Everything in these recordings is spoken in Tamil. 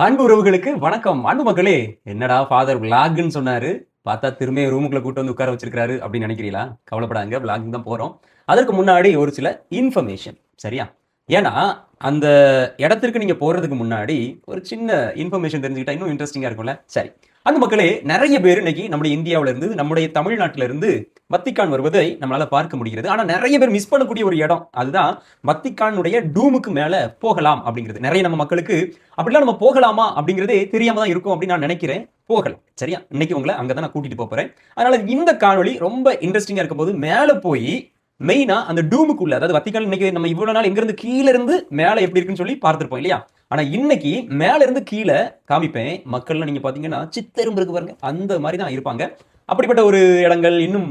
அன்பு உறவுகளுக்கு வணக்கம். அன்பு மக்களே, என்னடா ஃபாதர் விளாக்ன்னு சொன்னாரு. பார்த்தா திரும்ப ரூமுக்குள்ள கூட்டு வந்து உட்கார வச்சிருக்காரு அப்படின்னு நினைக்கிறீங்களா? கவலைப்படாதீங்க, விளாகிங் தான் போறோம். அதற்கு முன்னாடி ஒரு சில இன்ஃபர்மேஷன். சரியா? ஏன்னா, அந்த இடத்திற்கு நீங்க போறதுக்கு முன்னாடி ஒரு சின்ன இன்ஃபர்மேஷன் தெரிஞ்சுக்கிட்டா இன்னும் இன்ட்ரெஸ்டிங்கா இருக்கும்ல? சரி. அன்பு மக்களே, நிறைய பேர் இன்னைக்கு நம்முடைய இந்தியாவுல இருந்து, நம்முடைய தமிழ்நாட்டில இருந்து வத்திக்கான் வருவதை நம்மளால பார்க்க முடிகிறது. ஆனா நிறைய பேர் மிஸ் பண்ணக்கூடிய ஒரு இடம். அதுதான் வத்திக்கானுடைய டூமுக்கு மேல போகலாம் அப்படிங்கிறது. நிறைய நம்ம மக்களுக்கு அப்படிலாம் நம்ம போகலாமா அப்படிங்கிறதே தெரியாம தான் இருக்கும் அப்படின்னு நான் நினைக்கிறேன். போகலாம். சரியா? இன்னைக்கு உங்களை அங்கதான் நான் கூட்டிட்டு போறேன். அதனால இந்த காணொளி ரொம்ப இன்ட்ரெஸ்டிங்கா இருக்க போது மேல போய் மெயினா அந்த டூமுக்குள்ள, அதாவது வத்திக்கான் இன்னைக்கு நம்ம இவ்வளவு நாள் எங்க இருந்து கீழ இருந்து மேல எப்படி இருக்குன்னு சொல்லி பார்த்திருப்போம் இல்லையா? ஆனா இன்னைக்கு மேல இருந்து கீழ காமிப்பேன். மக்கள்லாம் நீங்க பாத்தீங்கன்னா சித்தெரும்பு இருக்கு பாருங்க, அந்த மாதிரி தான் இருப்பாங்க. அப்படிப்பட்ட ஒரு இடங்கள் இன்னும்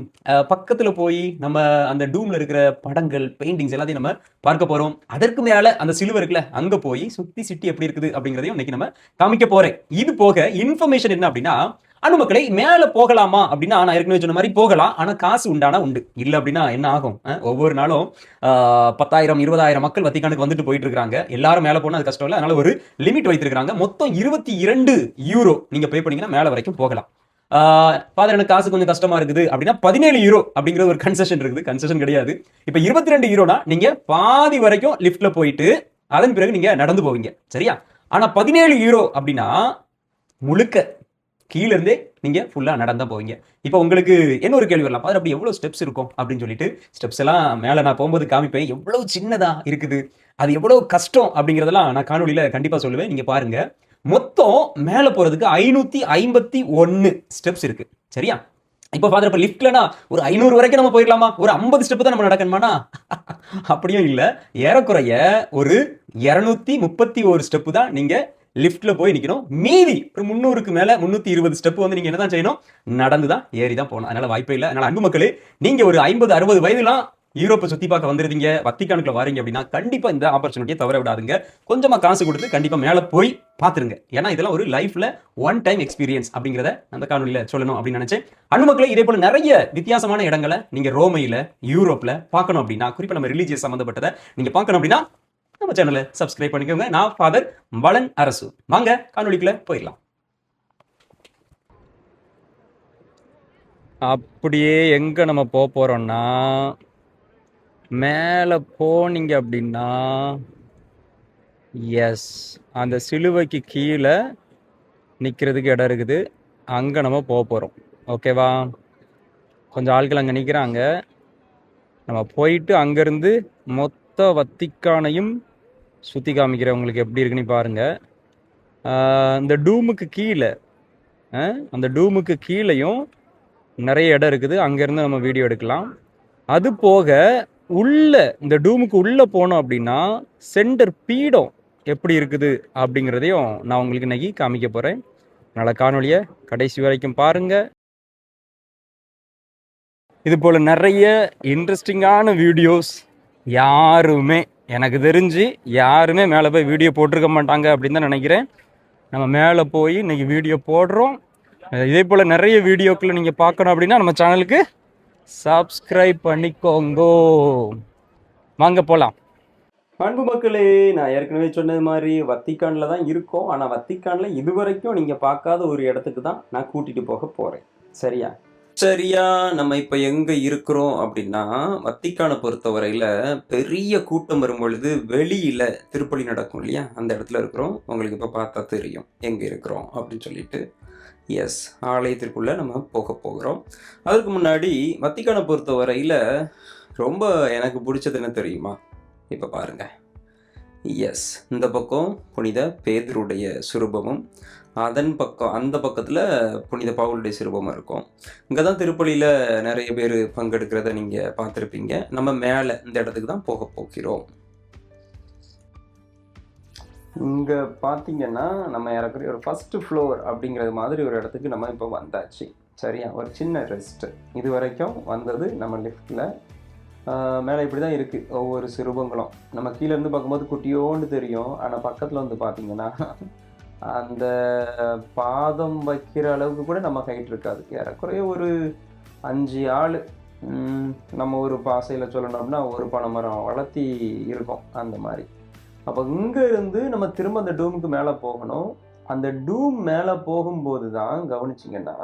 பக்கத்துல போய் நம்ம அந்த டூம்ல இருக்கிற படங்கள், பெயிண்டிங்ஸ் எல்லாத்தையும் நம்ம பார்க்க போறோம். அதற்கு மேல அந்த சிலுவை இருக்குல்ல, அங்க போய் சுத்தி சிட்டி எப்படி இருக்குது அப்படிங்கிறதையும் இன்னைக்கு நம்ம காமிக்க போறேன். இது போக இன்ஃபர்மேஷன் என்ன அப்படின்னா, அணு மக்களை மேல போகலாமா அப்படின்னா, நான் ஏற்கனவே சொன்ன மாதிரி போகலாம். ஆனா காசு உண்டானா உண்டு. இல்ல அப்படின்னா என்ன ஆகும்? ஒவ்வொரு நாளும் 10,000 20,000 மக்கள் வத்திக்கானுக்கு வந்துட்டு போயிட்டு இருக்காங்க. எல்லாரும் மேல போனா அது கஷ்டம் இல்ல. அதனால ஒரு லிமிட் வைத்திருக்காங்க. மொத்தம் 22 யூரோ நீங்க பே பண்ணீங்கன்னா மேல வரைக்கும் போகலாம். ஃபாதர் எனக்கு காசு கொஞ்சம் கஷ்டமா இருக்குது அப்படின்னா 17 யூரோ அப்படிங்கிற ஒரு கன்செஷன் இருக்குது. கன்செஷன் கிடையாது. இப்ப 22 யூரோனா நீங்க பாதி வரைக்கும் லிஃப்ட்ல போயிட்டு அதன் பிறகு நீங்க நடந்து போவீங்க. சரியா? ஆனா 17 யூரோ அப்படின்னா முழுக்க கீழ இருந்தே நீங்க ஃபுல்லா நடந்தா போவீங்க. இப்போ உங்களுக்கு என்ன ஒரு கேள்வி வரலாம், ஃபாதர் அப்படி எவ்வளவு ஸ்டெப்ஸ் இருக்கும் அப்படின்னு சொல்லிட்டு. ஸ்டெப்ஸ் எல்லாம் மேல நான் போகும்போது காமிப்பேன். எவ்வளவு சின்னதா இருக்குது, அது எவ்வளவு கஷ்டம் அப்படிங்கிறதெல்லாம் நான் காணொலியில கண்டிப்பா சொல்லுவேன். நீங்க பாருங்க. மொத்தம் மேல போறதுக்கு 551 ஸ்டெப்ஸ் இருக்கு. சரியா? இப்போ ஃபாதர் இப்ப லிஃப்ட்லனா ஒரு 500 வரைக்கும் நம்ம போயிடலாமா? ஒரு 50 ஸ்டெப் தான் நம்ம நடக்கணுமானா? அப்படியும் இல்ல. ஏறக்குறைய ஒரு 231 ஸ்டெப் தான் நீங்க லிஃப்ட்ல போய் நிக்கணும். மீதி ஒரு 300க்கு மேல 320 ஸ்டெப் வந்து நீங்க என்னதான் செய்யணும்? நடந்து தான் ஏறி தான் போகணும். அதனால வாய்ப்பே இல்ல. அதனால அன்பு மக்களே, நீங்க ஒரு 50 60 வயதுலாம் யூரோப்பை சுத்தி பார்க்க வந்துருந்தீங்க, வத்திக்கானுக்குள்ள வாரீங்க அப்படின்னா கண்டிப்பா இந்த ஆப்பர்ச்சுனிட்டியை தவற விடாதுங்க. கொஞ்சமா காசு கொடுத்து கண்டிப்பா மேல போய் பாத்துருங்க. ஏன்னா இதெல்லாம் ஒரு லைஃப்ல ஒன் டைம் எக்ஸ்பீரியன்ஸ் அப்படிங்கிறத அந்த காணொலியில சொல்லணும் அப்படின்னு நினைச்சேன். அன்பு மக்களே, இதே போல நிறைய வித்தியாசமான இடங்களை நீங்க ரோமையில, யூரோப்ல பார்க்கணும் அப்படின்னா, குறிப்பா நம்ம ரிலீஜியஸ் சம்பந்தப்பட்டதை நீங்க பார்க்கணும் அப்படின்னா நம்ம சேனலை சப்ஸ்கிரைப் பண்ணிக்கோங்க. நான் ஃபாதர் வளன் அரசு. வாங்க காணொலிக்குள்ள போயிடலாம். அப்படியே எங்க நம்ம போறோம்னா, மேல போனீங்க அப்படின்னா, எஸ், அந்த சிலுவைக்கு கீழே நிக்கிறதுக்கு இடம் இருக்குது. அங்க நம்ம போறோம். ஓகேவா? கொஞ்சம் ஆட்கள் அங்க நிக்கிறாங்க. நம்ம போயிட்டு அங்கிருந்து மொத்த வத்திக்கானையும் சுத்தி காமிக்கிறவங்களுக்கு எப்படி இருக்குன்னு பாருங்க. இந்த டூமுக்கு கீழே, அந்த டூமுக்கு கீழேயும் நிறைய இடம் இருக்குது. அங்கேருந்து நம்ம வீடியோ எடுக்கலாம். அது போக உள்ள இந்த டூமுக்கு உள்ள போனோம் அப்படின்னா சென்டர் பீடம் எப்படி இருக்குது அப்படிங்கிறதையும் நான் உங்களுக்கு இன்னைக்கு காமிக்க போறேன். அதனால காணொலியை கடைசி வரைக்கும் பாருங்க. இது போல நிறைய இன்ட்ரெஸ்டிங்கான வீடியோஸ் யாருமே, எனக்கு தெரிஞ்சு யாருமே மேலே போய் வீடியோ போட்டிருக்க மாட்டாங்க அப்படின்னு தான் நினைக்கிறேன். நம்ம மேலே போய் இன்னைக்கு வீடியோ போடுறோம். இதே போல் நிறைய வீடியோக்களை நீங்கள் பார்க்கணும் அப்படின்னா நம்ம சேனலுக்கு சப்ஸ்கிரைப் பண்ணிக்கோங்கோ. வாங்க போகலாம். அன்பு மக்களே, நான் ஏற்கனவே சொன்னது மாதிரி வத்திக்கானில் தான் இருக்கோம். ஆனால் வத்திக்கானில் இதுவரைக்கும் நீங்கள் பார்க்காத ஒரு இடத்துக்கு தான் நான் கூட்டிகிட்டு போக போகிறேன். சரியா? சரியா, நம்ம இப்போ எங்கே இருக்கிறோம் அப்படின்னா, வத்திக்கானை பொறுத்தவரையில் பெரிய கூட்டம் வரும் பொழுது வெளியில் திருப்பலி நடக்கும் இல்லையா, அந்த இடத்துல இருக்கிறோம். உங்களுக்கு இப்போ பார்த்தா தெரியும் எங்கே இருக்கிறோம் அப்படின்னு சொல்லிட்டு. எஸ், ஆலயத்திற்குள்ளே நம்ம போகிறோம். அதுக்கு முன்னாடி வத்திக்கானை பொறுத்தவரையில் ரொம்ப எனக்கு பிடிச்சது என்ன தெரியுமா? இப்போ பாருங்க. எஸ், இந்த பக்கம் புனித பேதுருடைய சுரூபமும், அந்த பக்கத்தில் புனித பவுலுடைய சுரூபமும் இருக்கும். இங்கே தான் திருப்பலியில் நிறைய பேர் பங்கெடுக்கிறத நீங்கள் பார்த்துருப்பீங்க. நம்ம மேலே இந்த இடத்துக்கு தான் போகிறோம். இங்கே பார்த்தீங்கன்னா நம்ம ஏறக்குறைய ஒரு ஃபஸ்ட்டு ஃப்ளோர் அப்படிங்கிறது மாதிரி ஒரு இடத்துக்கு நம்ம இப்போ வந்தாச்சு. சரியா? ஒரு சின்ன ரெஸ்ட்டு. இது வரைக்கும் வந்தது நம்ம லிஃப்ட்டில். மேலே இப்படி தான் இருக்குது ஒவ்வொரு சிறுபங்களும். நம்ம கீழேருந்து பார்க்கும்போது குட்டியோண்டு தெரியும். ஆனால் பக்கத்தில் வந்து பார்த்திங்கன்னா அந்த பாதம் வைக்கிற அளவுக்கு கூட நம்ம ஹைட் இருக்காது. ஏறக்குறைய ஒரு 5 ஆள், நம்ம ஒரு பாசையில் சொல்லணும் அப்படின்னா ஒரு பனைமரம் வளர்த்தி இருக்கும் அந்த மாதிரி. அப்போ இங்கே இருந்து நம்ம திரும்ப அந்த டூமுக்கு மேலே போகணும். அந்த டூம் மேலே போகும்போது தான் கவனிச்சிங்கன்னா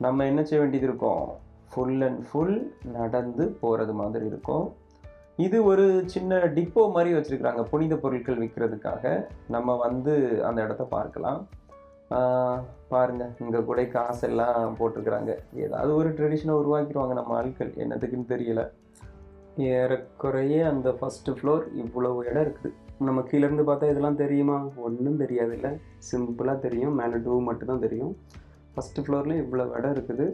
நம்ம என்ன செய்ய வேண்டியது இருக்கும், ஃபுல் அண்ட் ஃபுல் நடந்து போகிறது மாதிரி இருக்கும். இது ஒரு சின்ன டிப்போ மாதிரி வச்சுருக்குறாங்க புனித பொருட்கள் விற்கிறதுக்காக. நம்ம வந்து அந்த இடத்த பார்க்கலாம். பாருங்கள், இங்கே கூட காசெல்லாம் போட்டிருக்கிறாங்க. ஏதாவது ஒரு ட்ரெடிஷனை உருவாக்கிடுவாங்க நம்ம ஆட்கள், என்னதுக்குன்னு தெரியல. ஏறக்குறைய அந்த ஃபஸ்ட்டு ஃப்ளோர் இவ்வளவு இடம் இருக்குது. நம்ம கீழேருந்து பார்த்தா இதெல்லாம் தெரியுமா? ஒன்றும் தெரியாது, இல்லை, சிம்பிளாக தெரியும். மேலே டூ மட்டும்தான் தெரியும். ஃபஸ்ட்டு ஃப்ளோரில் இவ்வளோ இடம் இருக்குது.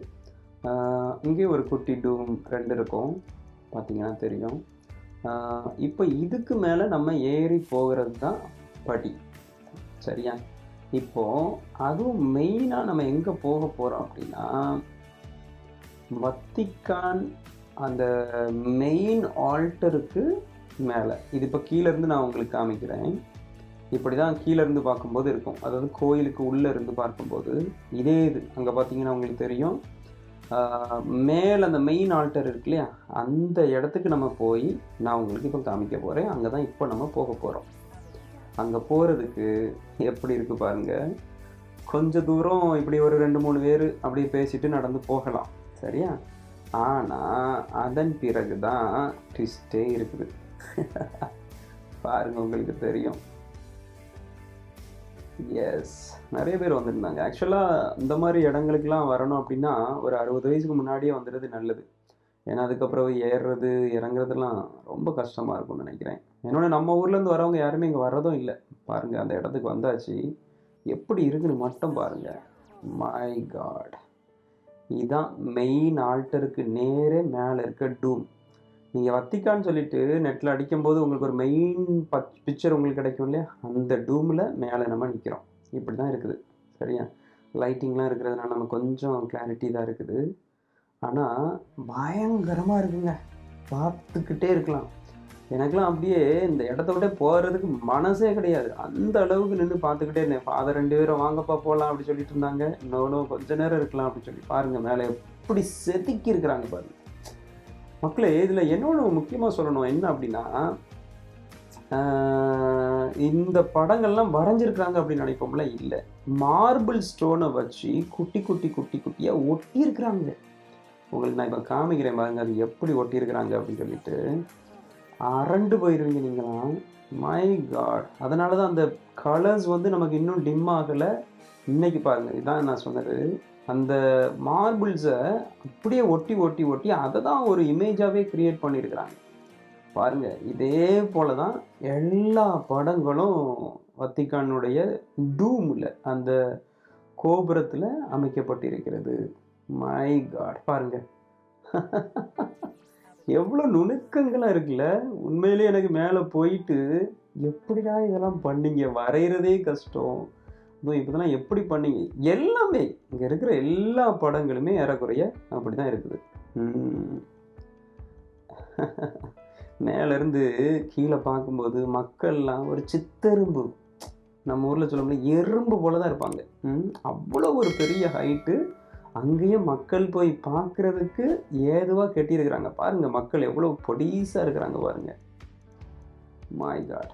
இங்கே ஒரு குட்டி டூம் 2 இருக்கும், பார்த்திங்கன்னா தெரியும். இப்போ இதுக்கு மேலே நம்ம ஏறி போகிறது தான் படி, சரியா? இப்போது அதுவும் மெயினாக நம்ம எங்கே போக போகிறோம் அப்படின்னா, வத்திக்கான் அந்த மெயின் ஆல்டருக்கு மேலே. இது இப்போ கீழேருந்து நான் உங்களுக்கு காமிக்கிறேன். இப்படி தான் கீழேருந்து பார்க்கும்போது இருக்கும், அதாவது கோயிலுக்கு உள்ளே இருந்து பார்க்கும்போது இதே இது. அங்கே பார்த்தீங்கன்னா உங்களுக்கு தெரியும், மேலே அந்த மெயின் ஆல்டர் இருக்கு இல்லையா, அந்த இடத்துக்கு நம்ம போய் நான் உங்களுக்கு இப்போ காமிக்க போகிறேன். அங்கே தான் இப்போ நம்ம போக போகிறோம். அங்கே போகிறதுக்கு எப்படி இருக்குது பாருங்கள். கொஞ்சம் தூரம் இப்படி ஒரு 2-3 பேர் அப்படியே பேசிட்டு நடந்து போகலாம், சரியா? ஆனால் அதன் பிறகு தான் ட்விஸ்டே இருக்குது. பாருங்கள், உங்களுக்கு தெரியும். எஸ், நிறைய பேர் வந்திருந்தாங்க. ஆக்சுவலாக இந்த மாதிரி இடங்களுக்கெல்லாம் வரணும் அப்படின்னா ஒரு 60 வயசுக்கு முன்னாடியே வந்துடுறது நல்லது. ஏன்னா அதுக்கப்புறம் ஏறுறது இறங்குறதுலாம் ரொம்ப கஷ்டமாக இருக்கும்னு நினைக்கிறேன். என்னோட நம்ம ஊர்லேருந்து வரவங்க யாருமே இங்கே வர்றதும் இல்லை. பாருங்கள், அந்த இடத்துக்கு வந்தாச்சு, எப்படி இருக்குன்னு மட்டும் பாருங்கள். மை காட், இதுதான் மெயின் ஆல்டருக்கு நேரே மேலே இருக்க டூம். நீங்கள் வத்திக்கான்னு சொல்லிட்டு நெட்டில் அடிக்கும்போது உங்களுக்கு ஒரு மெயின் பிக்சர் உங்களுக்கு கிடைக்கும் இல்லையா, அந்த டூமில் மேலே நம்ம நிற்கிறோம். இப்படி தான் இருக்குது, சரியா? லைட்டிங்லாம் இருக்கிறதுனால நம்ம கொஞ்சம் கிளாரிட்டி தான் இருக்குது. ஆனால் பயங்கரமாக இருக்குங்க, பார்த்துக்கிட்டே இருக்கலாம். எனக்கெலாம் அப்படியே இந்த இடத்த விட்டே போகிறதுக்கு மனசே கிடையாது. அந்த அளவுக்கு நின்று பார்த்துக்கிட்டே இருந்தேன். ஃபாதர் 2 பேரும் வாங்கப்பா போகலாம் அப்படி சொல்லிட்டு இருந்தாங்க. இன்னொன்று கொஞ்ச நேரம் இருக்கலாம் அப்படின்னு சொல்லி. பாருங்கள், மேலே எப்படி செதுக்கி இருக்கிறாங்க பாருங்கள் மக்களே. இதில் என்னோட முக்கியமாக சொல்லணும் என்ன அப்படின்னா, இந்த படங்கள்லாம் வரைஞ்சிருக்கிறாங்க அப்படின்னு நினைப்போம்ல, இல்லை, மார்பிள் ஸ்டோனை வச்சு குட்டி குட்டி குட்டி குட்டியாக ஒட்டியிருக்கிறாங்க. உங்களுக்கு நான் இப்போ காமிக்கிறேன் பாருங்க, அது எப்படி ஒட்டியிருக்கிறாங்க அப்படின்னு சொல்லிட்டு அரண்டு போயிடுவீங்க நீங்களாம். மை காட், அதனால தான் அந்த கலர்ஸ் வந்து நமக்கு இன்னும் டிம் ஆகலை. இன்னைக்கு பாருங்கள், இதுதான் நான் சொன்னது, அந்த மார்பிள்ஸை அப்படியே ஒட்டி ஒட்டி ஒட்டி அதை தான் ஒரு இமேஜாகவே க்ரியேட் பண்ணியிருக்கிறாங்க. பாருங்கள், இதே போல தான் எல்லா படங்களும் வத்திக்கானுடைய டூமில் அந்த கோபுரத்தில் அமைக்கப்பட்டிருக்கிறது. மை காட், பாருங்கள் எவ்வளோ நுணுக்கங்களாக இருக்குல்ல. உண்மையிலே எனக்கு மேலே போயிட்டு எப்படிடா இதெல்லாம் பண்ணீங்க, வரைகிறதே கஷ்டம், இப்போதெல்லாம் எப்படி பண்ணீங்க, எல்லாமே இங்கே இருக்கிற எல்லா படங்களுமே ஏறக்குறைய அப்படி தான் இருக்குது. மேலேருந்து கீழே பார்க்கும்போது மக்கள்லாம் ஒரு சித்தெரும்பு, நம்ம ஊரில் சொல்ல எறும்பு போல தான் இருப்பாங்க. அவ்வளோ ஒரு பெரிய ஹைட்டு. அங்கேயும் மக்கள் போய் பார்க்குறதுக்கு ஏதுவாக கட்டியிருக்கிறாங்க. பாருங்கள், மக்கள் எவ்வளோ பொடிசாக இருக்கிறாங்க பாருங்கள். மை காட்,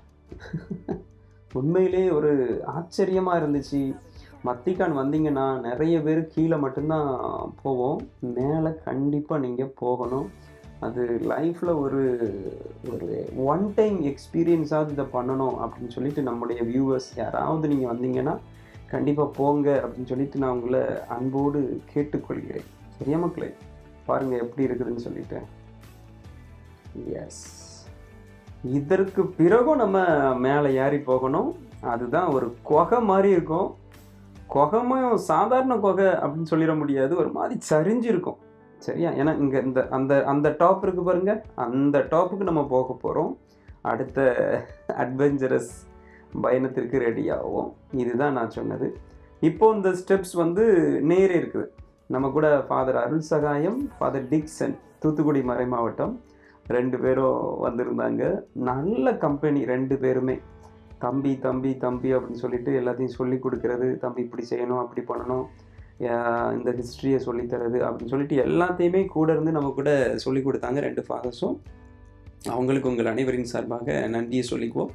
உண்மையிலே ஒரு ஆச்சரியமாக இருந்துச்சு. வத்திக்கான் வந்தீங்கன்னா நிறைய பேர் கீழே மட்டும்தான் போவோம், மேலே கண்டிப்பாக நீங்கள் போகணும். அது லைஃப்பில் ஒரு ஒரு ஒன் டைம் எக்ஸ்பீரியன்ஸாவது இதை பண்ணணும் அப்படின்னு சொல்லிட்டு நம்முடைய வியூவர்ஸ் யாராவது நீங்கள் வந்தீங்கன்னா கண்டிப்பாக போங்க அப்படின்னு சொல்லிட்டு நான் உங்களை அன்போடு கேட்டுக்கொள்கிறேன். சரியா மக்களே? பாருங்கள் எப்படி இருக்குதுன்னு சொல்லிட்டு. எஸ், இதற்கு பிறகும் நம்ம மேலே ஏறி போகணும். அதுதான் ஒரு குகை மாதிரி இருக்கும். குகையும் சாதாரண குகை அப்படின்னு சொல்லிட முடியாது, ஒரு மாதிரி சரிஞ்சு இருக்கும், சரியா? ஏன்னா இங்கே இந்த அந்த அந்த டாப் இருக்குது பாருங்கள், அந்த டாப்புக்கு நம்ம போக போகிறோம். அடுத்த அட்வென்ச்சரஸ் பயணத்திற்கு ரெடி ஆகும். இதுதான் நான் சொன்னது. இப்போது இந்த ஸ்டெப்ஸ் வந்து நேரே இருக்குது. நம்ம கூட ஃபாதர் அருள் சகாயம், ஃபாதர் டிக்சன், தூத்துக்குடி மறை மாவட்டம் 2 பேரும் வந்திருந்தாங்க. நல்ல கம்பெனி 2 பேருமே. தம்பி தம்பி தம்பி அப்படின்னு சொல்லிட்டு எல்லாத்தையும் சொல்லி கொடுக்கறது, தம்பி இப்படி செய்யணும் அப்படி பண்ணணும், இந்த ஹிஸ்ட்ரியை சொல்லித்தரது அப்படின்னு சொல்லிட்டு எல்லாத்தையுமே கூட இருந்து நம்ம கூட சொல்லி கொடுத்தாங்க 2 ஃபாதர்ஸும். அவங்களுக்கு உங்கள் அனைவரின் சார்பாக நன்றியை சொல்லிக்குவோம்.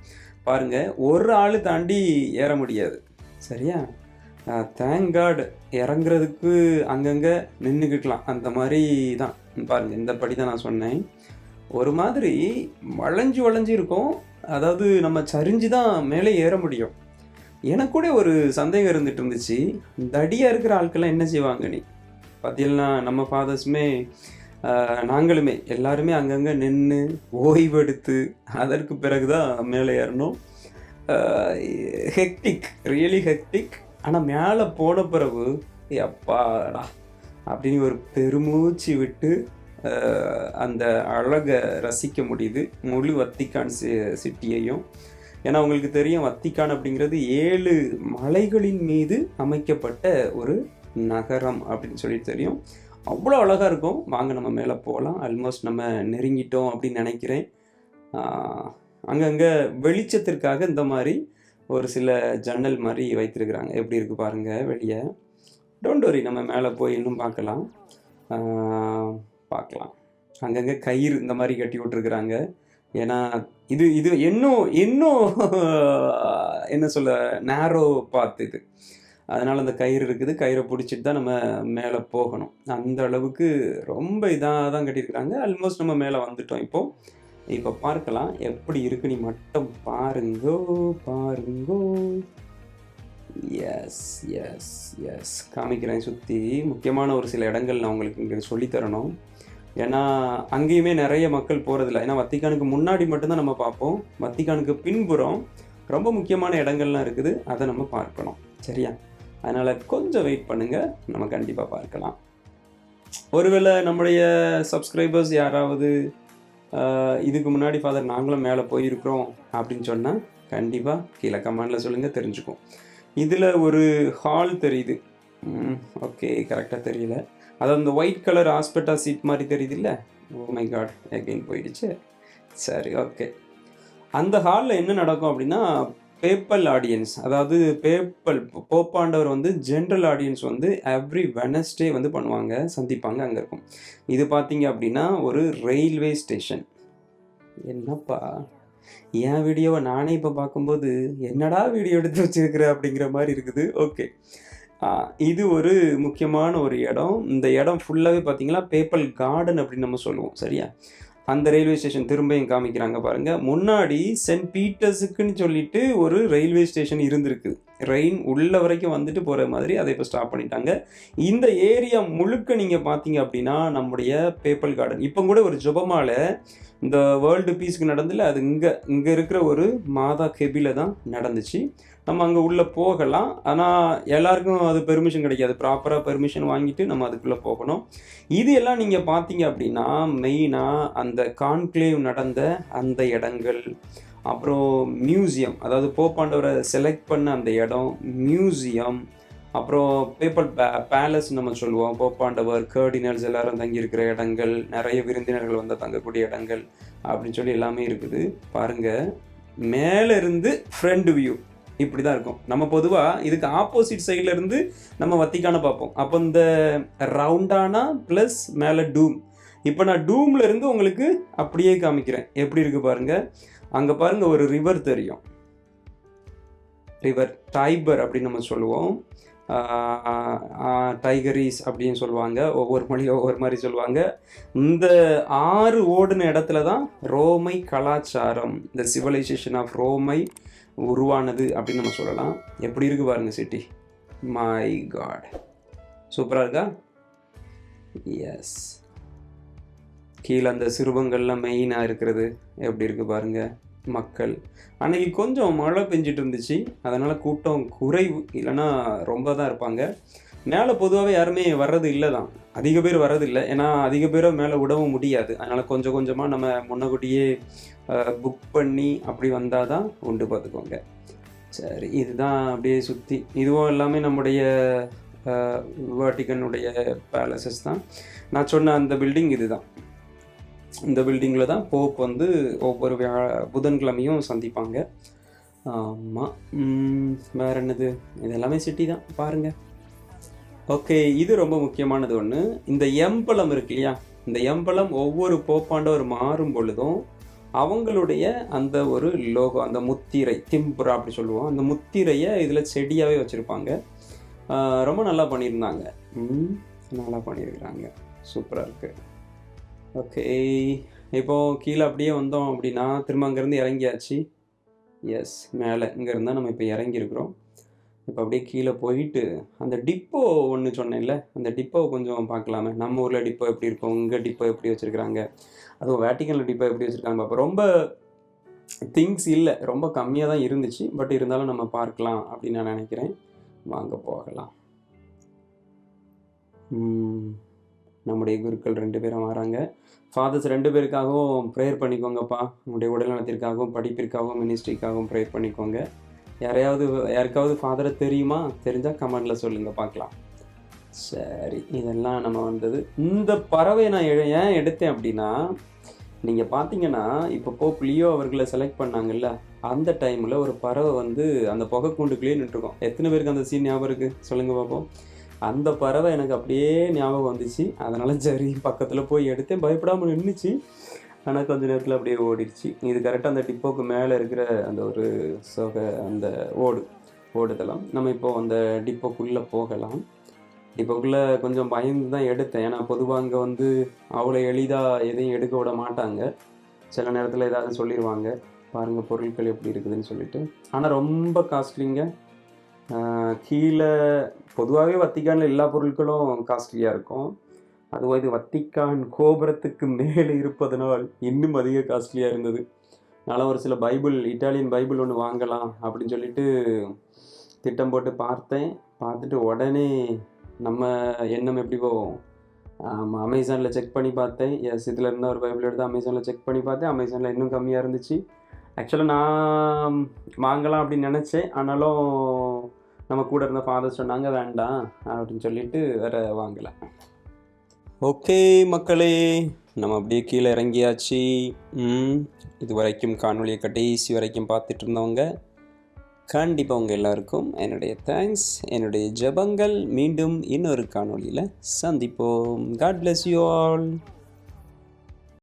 பாருங்கள், ஒரு ஆள் தாண்டி ஏற முடியாது, சரியா? தேங்க் காட் இறங்குறதுக்கு அங்கங்கே நின்றுக்கிக்கலாம், அந்த மாதிரி தான். பாருங்கள், இந்த படி தான் நான் சொன்னேன். ஒரு மாதிரி வளைஞ்சு வளைஞ்சு இருக்கும், அதாவது நம்ம சரிஞ்சு தான் மேலே ஏற முடியும். எனக்கு கூட ஒரு சந்தேகம் இருந்துட்டு இருந்துச்சு, தடியாக இருக்கிற ஆட்கள்லாம் என்ன செய்வாங்க நீ பார்த்தீங்கன்னா, நம்ம ஃபாதர்ஸுமே நாங்களுமே எல்லாருமே அங்கங்கே நின்று ஓய்வெடுத்து அதற்கு பிறகு தான் மேலே ஏறணும். Hectic, really hectic. ஆனால் மேலே போன பிறகு அப்பாடா அப்படின்னு ஒரு பெருமூச்சு விட்டு அந்த அழகை ரசிக்க முடியுது, முழு வத்திக்கான் சிட்டியையும். ஏன்னா உங்களுக்கு தெரியும், வத்திக்கான் அப்படிங்கிறது 7 மலைகளின் மீது அமைக்கப்பட்ட ஒரு நகரம் அப்படின்னு சொல்லி தெரியும். அவ்வளோ அழகாக இருக்கும். வாங்க நம்ம மேலே போகலாம். ஆல்மோஸ்ட் நம்ம நெருங்கிட்டோம் அப்படின்னு நினைக்கிறேன். அங்கங்கே வெளிச்சத்திற்காக இந்த மாதிரி ஒரு சில ஜன்னல் மாதிரி வைத்திருக்கிறாங்க. எப்படி இருக்குது பாருங்கள் வெளியே. டோன்ட் வரி, நம்ம மேலே போய் இன்னும் பார்க்கலாம். அங்கங்கே கயிறு இந்த மாதிரி கட்டி விட்டுருக்குறாங்க. ஏன்னா இது இது இன்னும் என்ன சொல்ல, நேரோ பாத் இது. அதனால் அந்த கயிறு இருக்குது, கயிறை பிடிச்சிட்டு தான் நம்ம மேலே போகணும். அந்த அளவுக்கு ரொம்ப இதாக தான் கட்டியிருக்கிறாங்க. ஆல்மோஸ்ட் நம்ம மேலே வந்துட்டோம். இப்போ பார்க்கலாம் எப்படி இருக்கு. நீ மட்டும் பாருங்கோ. எஸ் எஸ் எஸ் காமிக்கிறேன் சுற்றி. முக்கியமான ஒரு சில இடங்கள் நான் உங்களுக்கு இங்கே சொல்லித்தரணும். ஏன்னா அங்கேயுமே நிறைய மக்கள் போகிறதில்ல. ஏன்னா வத்திக்கானுக்கு முன்னாடி மட்டும்தான் நம்ம பார்ப்போம். வத்திக்கானுக்கு பின்புறம் ரொம்ப முக்கியமான இடங்கள்லாம் இருக்குது, அதை நம்ம பார்க்கணும். சரியா? அதனால் கொஞ்சம் வெயிட் பண்ணுங்கள், நம்ம கண்டிப்பாக பார்க்கலாம். ஒருவேளை நம்முடைய சப்ஸ்கிரைபர்ஸ் யாராவது இதுக்கு முன்னாடி ஃபாதர் நாங்களும் மேலே போயிருக்கிறோம் அப்படின்னு சொன்னால் கண்டிப்பாக கீழே கமெண்டில் சொல்லுங்கள், தெரிஞ்சுக்கும். இதில் ஒரு ஹால் தெரியுது. ஓகே, கரெக்டாக தெரியல. அதாவது அந்த ஒயிட் கலர் ஹாஸ்பிட்டல் சீட் மாதிரி தெரியுது இல்லை? ஓ மை காட், எகைன் போயிடுச்சு. சரி, ஓகே. அந்த ஹாலில் என்ன நடக்கும் அப்படின்னா, பேப்பல் ஆடியன்ஸ், அதாவது போப்பாண்டவர் ஜென்ரல் ஆடியன்ஸ் எவ்ரி வெனஸ்டே பண்ணுவாங்க, சந்திப்பாங்க, அங்கே இருக்கும். இது பார்த்தீங்க அப்படின்னா ஒரு ரயில்வே ஸ்டேஷன். என்னப்பா என் வீடியோவை நானே இப்போ பார்க்கும்போது என்னடா வீடியோ எடுத்து வச்சிருக்கிற அப்படிங்கிற மாதிரி இருக்குது. ஓகே, இது ஒரு முக்கியமான ஒரு இடம். இந்த இடம் ஃபுல்லாகவே பார்த்தீங்கன்னா பேப்பல் கார்டன் அப்படின்னு நம்ம சொல்லுவோம். சரியா? அந்த ரயில்வே ஸ்டேஷன் திரும்பியும் காமிக்கிறாங்க பாருங்கள். முன்னாடி சென்ட் பீட்டர்ஸுக்குன்னு சொல்லிட்டு ஒரு ரயில்வே ஸ்டேஷன் இருந்திருக்கு. ரெயின் உள்ள வரைக்கும் வந்துட்டு போகிற மாதிரி அதை இப்போ ஸ்டாப் பண்ணிட்டாங்க. இந்த ஏரியா முழுக்க நீங்கள் பார்த்தீங்க அப்படின்னா நம்முடைய பேப்பல் கார்டன். இப்போ கூட ஒரு ஜெபமாலை இந்த வேர்ல்டு பீஸ்க்கு நடந்தில்ல, அது இங்கே இருக்கிற ஒரு மாதா கெபில தான் நடந்துச்சு. நம்ம அங்கே உள்ளே போகலாம், ஆனால் எல்லாருக்கும் அது பெர்மிஷன் கிடைக்காது. ப்ராப்பராக பெர்மிஷன் வாங்கிட்டு நம்ம அதுக்குள்ளே போகணும். இது எல்லாம் நீங்கள் பார்த்தீங்க அப்படின்னா மெயினாக அந்த கான்க்ளேவ் நடந்த அந்த இடங்கள், அப்புறம் மியூசியம், அதாவது போப்பாண்டவரை செலக்ட் பண்ண அந்த இடம், மியூசியம், அப்புறம் பேப்பல் பேலஸ் நம்ம சொல்லுவோம். போப்பாண்டவர், கர்டினல்ஸ் எல்லாரும் தங்கியிருக்கிற இடங்கள், நிறைய விருந்தினர்கள் தங்கக்கூடிய இடங்கள் அப்படின்னு சொல்லி எல்லாமே இருக்குது. பாருங்கள், மேலே இருந்து ஃப்ரண்ட் வியூ இப்படி தான் இருக்கும். நம்ம பொதுவாக இதுக்கு ஆப்போசிட் சைடில் இருந்து நம்ம வத்திக்கான பார்ப்போம். அப்போ இந்த ரவுண்டானா ப்ளஸ் மேலே டூம். இப்போ நான் டூமில் இருந்து உங்களுக்கு அப்படியே காமிக்கிறேன். எப்படி இருக்குது பாருங்கள். அங்கே பாருங்கள், ஒரு ரிவர் தெரியும். ரிவர் டைபர் அப்படின்னு நம்ம சொல்லுவோம். டைகரிஸ் அப்படின்னு சொல்லுவாங்க. ஒவ்வொரு மொழியும் ஒவ்வொரு மாதிரி சொல்லுவாங்க. இந்த ஆறு ஓடுன இடத்துல தான் ரோமை கலாச்சாரம், இந்த சிவிலைசேஷன் ஆஃப் ரோமை உருவானது அப்படின்னு நம்ம சொல்லலாம். எப்படி இருக்குது பாருங்கள் சிட்டி. மை காட், சூப்பராக இருக்கா? எஸ். கீழே அந்த சிறுவங்கள்லாம் மெயினாக இருக்கிறது எப்படி இருக்குது பாருங்கள். மக்கள் அன்றைக்கி கொஞ்சம் மழை பெஞ்சிட்டு இருந்துச்சு, அதனால் கூட்டம் குறைவு, இல்லைன்னா ரொம்ப தான் இருப்பாங்க. மேலே பொதுவாகவே யாருமே வர்றது இல்லை தான், அதிக பேர் வர்றதில்லை. ஏன்னா அதிக பேரை மேலே விடவும் முடியாது. அதனால் கொஞ்சம் கொஞ்சமாக நம்ம முன்னக்கூட்டியே புக் பண்ணி அப்படி வந்தால் தான் உண்டு, பார்த்துக்கோங்க. சரி, இதுதான் அப்படியே சுற்றி. இதுவும் எல்லாமே நம்முடைய வேட்டிக்கனுடைய பேலசஸ் தான். நான் சொன்ன அந்த பில்டிங் இது தான். இந்த பில்டிங்கில் தான் போப் ஒவ்வொரு புதன்கிழமையும் சந்திப்பாங்க. ஆமாம், வேறு என்னது, இது எல்லாமே சிட்டி தான் பாருங்கள். ஓகே, இது ரொம்ப முக்கியமானது ஒன்று. இந்த எம்பலம் இருக்கு இல்லையா, இந்த எம்பலம் ஒவ்வொரு போப்பாண்டவர் மாறும் பொழுதும் அவங்களுடைய அந்த ஒரு லோகோ, அந்த முத்திரை, திம்புரா அப்படி சொல்லுவோம், அந்த முத்திரையை இதில் செடியாகவே வச்சுருப்பாங்க. ரொம்ப நல்லா பண்ணியிருந்தாங்க. நல்லா பண்ணியிருக்கிறாங்க. சூப்பராக இருக்குது. ஓகே, இப்போது கீழே அப்படியே வந்தோம் அப்படின்னா திரும்ப அங்கேருந்து இறங்கியாச்சு. எஸ், மேலே இங்கேருந்து தான் நம்ம இப்போ இறங்கியிருக்கிறோம். இப்போ அப்படியே கீழே போயிட்டு அந்த டிப்போ ஒன்று சொன்னேன்ல, அந்த டிப்போவை கொஞ்சம் பார்க்கலாமே. நம்ம ஊரில் டிப்போ எப்படி இருக்கும், இங்கே டிப்போ எப்படி வச்சுருக்குறாங்க, அதுவும் வேட்டிக்கனில் டிப்போ எப்படி வச்சுருக்காங்க. அப்போ ரொம்ப திங்ஸ் இல்லை, ரொம்ப கம்மியாக தான் இருந்துச்சு. பட் இருந்தாலும் நம்ம பார்க்கலாம் அப்படின்னு நான் நினைக்கிறேன். வாங்க போகலாம். நம்முடைய குருக்கள் 2 பேரும் வராங்க. ஃபாதர்ஸ் 2 பேருக்காகவும் ப்ரேயர் பண்ணிக்கோங்கப்பா. உங்களுடைய உடல்நலத்திற்காகவும், படிப்பிற்காகவும், மினிஸ்ட்ரிக்காகவும் ப்ரேயர் பண்ணிக்கோங்க. யாருக்காவது ஃபாதரை தெரியுமா? தெரிஞ்சால் கமெண்டில் சொல்லுங்கள், பார்க்கலாம். சரி, இதெல்லாம் நம்ம வந்தது. இந்த பறவை நான் ஏன் எடுத்தேன் அப்படின்னா, நீங்கள் பார்த்தீங்கன்னா இப்போ போப் லியோ அவர்களை செலக்ட் பண்ணாங்கல்ல, அந்த டைமில் ஒரு பறவை வந்து அந்த புகை கூண்டுக்குள்ளேயே நின்றுருக்கோம். எத்தனை பேருக்கு அந்த சீன் ஞாபகம் இருக்குது சொல்லுங்கள் பார்ப்போம். அந்த பறவை எனக்கு அப்படியே ஞாபகம் வந்துச்சு. அதனால் சரி பக்கத்தில் போய் எடுத்தேன். பயப்படாமல் நின்றுச்சு. ஆனால் கொஞ்சம் நேரத்தில் அப்படியே ஓடிடுச்சு. இது கரெக்டாக அந்த டிப்போக்கு மேலே இருக்கிற அந்த ஒரு அந்த ஓடுதளம். நம்ம இப்போது அந்த டிப்போக்குள்ளே போகலாம். டிப்போக்குள்ளே கொஞ்சம் பயந்து தான் எடுத்தேன். ஏன்னா பொதுவாக அங்கே வந்து அவ்வளோ எளிதாக எதையும் எடுக்க விட மாட்டாங்க. சில நேரத்தில் ஏதாவது சொல்லிடுவாங்க, பாருங்கள் பொருட்கள் எப்படி இருக்குதுன்னு சொல்லிட்டு. ஆனால் ரொம்ப காஸ்ட்லிங்க. கீழே பொதுவாகவே வத்திக்கானில் எல்லா பொருட்களும் காஸ்ட்லியாக இருக்கும். அதுவும் இது வத்திக்கான் கோபுரத்துக்கு மேலே இருப்பதனால் இன்னும் அதிக காஸ்ட்லியாக இருந்தது. அதனால் ஒரு சில இட்டாலியன் பைபிள் ஒன்று வாங்கலாம் அப்படின்னு சொல்லிட்டு திட்டம் போட்டு பார்த்தேன். பார்த்துட்டு உடனே நம்ம எண்ணம் எப்படி போவோம், அமேசானில் செக் பண்ணி பார்த்தேன். எஸ், இதில் இருந்தால் ஒரு பைபிள் எடுத்து அமேசானில் செக் பண்ணி பார்த்தேன். அமேசானில் இன்னும் கம்மியாக இருந்துச்சு. ஆக்சுவலாக நான் வாங்கலாம் அப்படின்னு நினச்சேன். ஆனாலும் நம்ம கூட இருந்த ஃபாதர் சொன்னாங்க வேண்டாம் அப்படின்னு சொல்லிட்டு வேறு வாங்கலை. ஓகே மக்களே, நம்ம அப்படியே கீழே இறங்கியாச்சு. இது வரைக்கும் காணொலியை கடைசி வரைக்கும் பார்த்துட்டு இருந்தவங்க கண்டிப்பாக உங்கள் எல்லாருக்கும் என்னுடைய தேங்க்ஸ், என்னுடைய ஜெபங்கள். மீண்டும் இன்னொரு காணொலியில் சந்திப்போம். God bless you all.